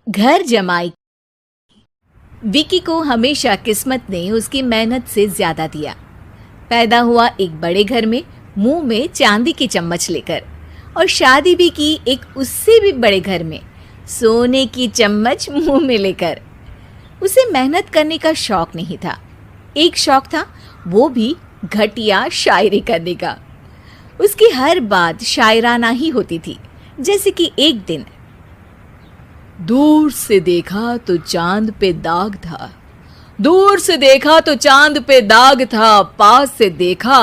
घर जमाई। विकी को हमेशा किस्मत ने उसकी मेहनत से ज्यादा दिया। पैदा हुआ एक बड़े घर में, मुंह में चांदी की चम्मच लेकर, और शादी भी की एक उससे भी बड़े घर में, सोने की चम्मच मुंह में लेकर। उसे मेहनत करने का शौक नहीं था। एक शौक था, वो भी घटिया शायरी करने का। उसकी हर बात शायराना ही होती थी। जैसे कि एक दिन, दूर से देखा तो चांद पे दाग था, दूर से देखा तो चांद पे दाग था, पास से देखा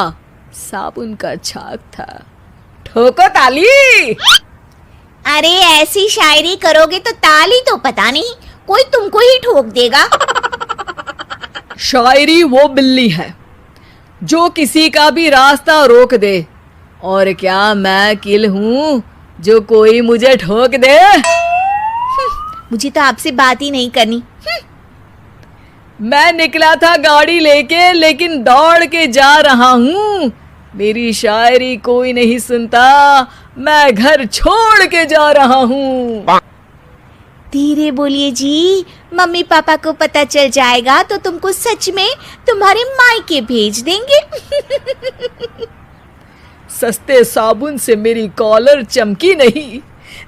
साबुन का छाग था। ठोको ताली। अरे ऐसी शायरी करोगे तो ताली तो पता नहीं, कोई तुमको ही ठोक देगा। शायरी वो बिल्ली है जो किसी का भी रास्ता रोक दे, और क्या मैं किल हूं जो कोई मुझे ठोक दे। मुझे तो आपसे बात ही नहीं करनी। मैं निकला था गाड़ी लेके, लेकिन दौड़ के जा रहा हूं। मेरी शायरी कोई नहीं सुनता, मैं घर छोड़ के जा रहा हूं। धीरे बोलिए जी, मम्मी पापा को पता चल जाएगा तो तुमको सच में तुम्हारे मायके भेज देंगे। सस्ते साबुन से मेरी कॉलर चमकी नहीं,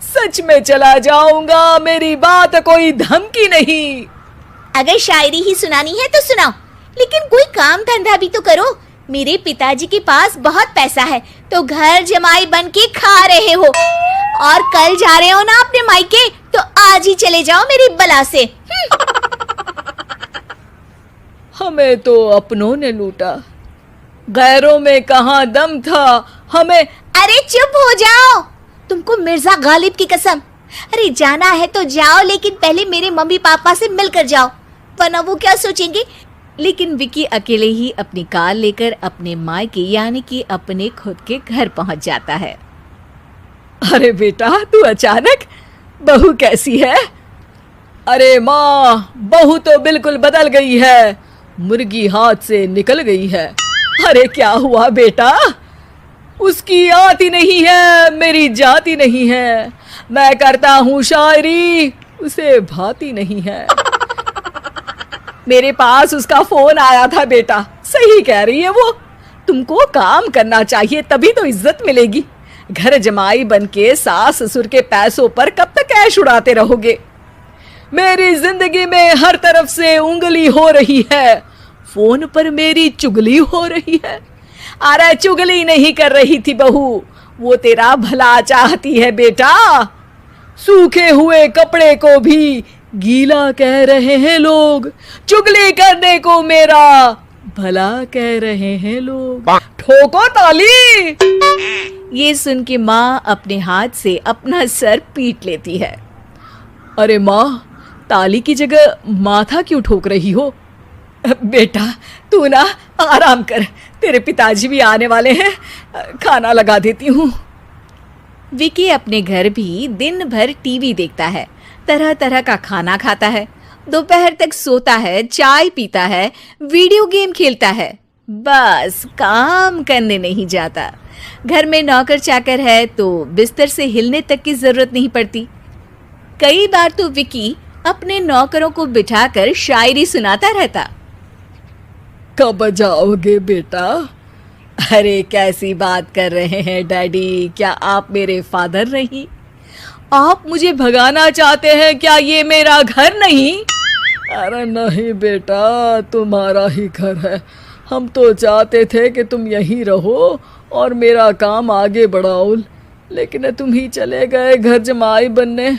सच में चला जाऊंगा, मेरी बात कोई धमकी नहीं। अगर शायरी ही सुनानी है तो सुनाओ, लेकिन कोई काम धंधा भी तो करो। मेरे पिताजी के पास बहुत पैसा है, तो घर जमाई बन के खा रहे हो, और कल जा रहे हो ना अपने मायके, तो आज ही चले जाओ मेरी बला से। हमें तो अपनों ने लूटा, गैरों में कहाँ दम था हमें। अरे चुप हो जाओ, तुमको मिर्जा गालिब की कसम। अरे जाना है तो जाओ, लेकिन पहले मेरे मम्मी पापा से मिलकर जाओ, वरना वो क्या सोचेंगे। लेकिन विकी अकेले ही अपनी कार लेकर अपने मायके यानी कि अपने खुद के घर पहुंच जाता है। अरे बेटा, तू अचानक, बहू कैसी है? अरे माँ, बहू तो बिल्कुल बदल गई है, मुर्गी हाथ से निकल गई है। अरे क्या हुआ बेटा? उसकी आती नहीं है, मेरी जाती नहीं है। मैं करता हूँ शायरी, उसे भाती नहीं है। मेरे पास उसका फोन आया था बेटा, सही कह रही है वो। तुमको काम करना चाहिए, तभी तो इज्जत मिलेगी। घर जमाई बनके सास ससुर के पैसों पर कब तक ऐश उड़ाते रहोगे? मेरी जिंदगी में हर तरफ से उंगली हो रही है, फोन पर मेरी चुगली हो रही है। अरे चुगली नहीं कर रही थी बहू, वो तेरा भला चाहती है बेटा। सूखे हुए कपड़े को भी गीला कह रहे हैं लोग, चुगली करने को मेरा भला कह रहे हैं लोग। ठोको ताली। ये सुन के माँ अपने हाथ से अपना सर पीट लेती है। अरे माँ, ताली की जगह माथा क्यों ठोक रही हो? बेटा तू ना आराम कर, तेरे पिताजी भी आने वाले हैं, खाना लगा देती हूँ। विकी अपने घर भी दिन भर टीवी देखता है, तरह तरह का खाना खाता है, दोपहर तक सोता है, चाय पीता है, वीडियो गेम खेलता है, बस काम करने नहीं जाता। घर में नौकर चाकर है तो बिस्तर से हिलने तक की जरूरत नहीं पड़ती। कई बार तो विकी अपने नौकरों को बिठाकर शायरी सुनाता रहता। कब जाओगे बेटा? अरे कैसी बात कर रहे हैं डैडी, क्या आप मेरे फादर नहीं? आप मुझे भगाना चाहते हैं क्या? ये मेरा घर नहीं। अरे नहीं बेटा, तुम्हारा ही घर है। हम तो चाहते थे कि तुम यहीं रहो और मेरा काम आगे बढ़ाओ, लेकिन तुम ही चले गए घर जमाई बनने।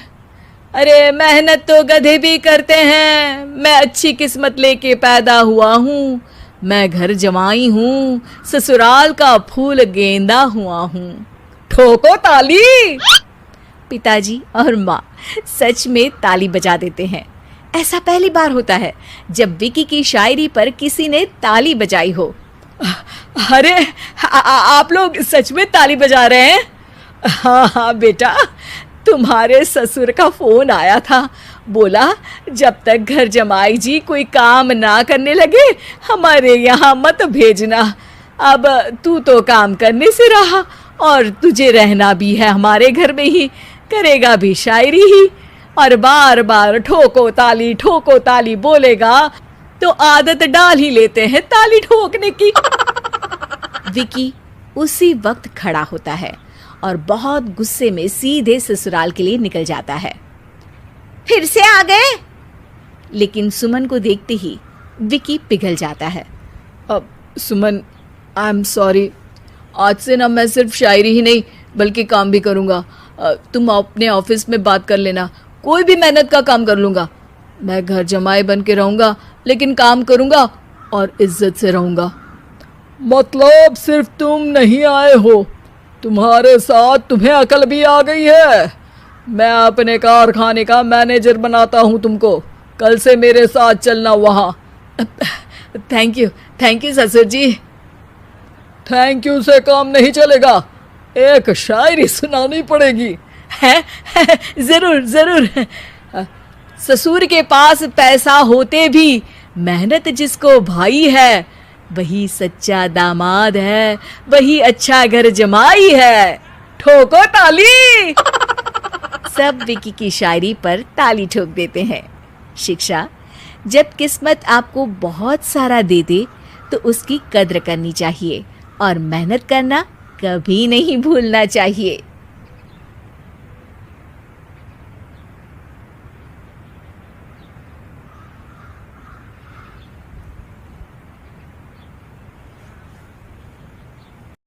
अरे मेहनत तो गधे भी करते हैं, मैं अच्छी किस्मत लेके पैदा हुआ हूँ, मैं घर जमाई हूँ, ससुराल का फूल गेंदा हुआ हूँ। ठोको ताली। पिताजी और माँ सच में ताली बजा देते हैं। ऐसा पहली बार होता है जब विकी की शायरी पर किसी ने ताली बजाई हो। अरे आप लोग सच में ताली बजा रहे हैं? हाँ हाँ बेटा, तुम्हारे ससुर का फोन आया था, बोला जब तक घर जमाई जी कोई काम ना करने लगे हमारे यहाँ मत भेजना। अब तू तो काम करने से रहा और तुझे रहना भी है हमारे घर में ही, करेगा भी शायरी ही, और बार बार ठोको ताली बोलेगा तो आदत डाल ही लेते हैं ताली ठोकने की। विकी उसी वक्त खड़ा होता है और बहुत गुस्से में सीधे ससुराल के लिए निकल जाता है। फिर से आ गए? लेकिन सुमन को देखते ही विकी पिघल जाता है। अब सुमन, आई एम सॉरी, आज से ना मैं सिर्फ शायरी ही नहीं बल्कि काम भी करूँगा। तुम अपने ऑफिस में बात कर लेना, कोई भी मेहनत का काम कर लूँगा। मैं घर जमाई बन के रहूँगा लेकिन काम करूँगा और इज्जत से रहूँगा। मतलब सिर्फ तुम नहीं आए हो, तुम्हारे साथ तुम्हें अकल भी आ गई है। मैं अपने कारखाने का मैनेजर बनाता हूँ तुमको, कल से मेरे साथ चलना वहाँ। थैंक यू ससुर जी। थैंक यू से काम नहीं चलेगा, एक शायरी सुनानी पड़ेगी। है? जरूर। ससुर के पास पैसा होते भी मेहनत जिसको भाई है, वही सच्चा दामाद है, वही अच्छा घर जमाई है। ठोको ताली। सब विकी की शायरी पर ताली ठोक देते हैं। शिक्षा: जब किस्मत आपको बहुत सारा दे दे तो उसकी कद्र करनी चाहिए और मेहनत करना कभी नहीं भूलना चाहिए।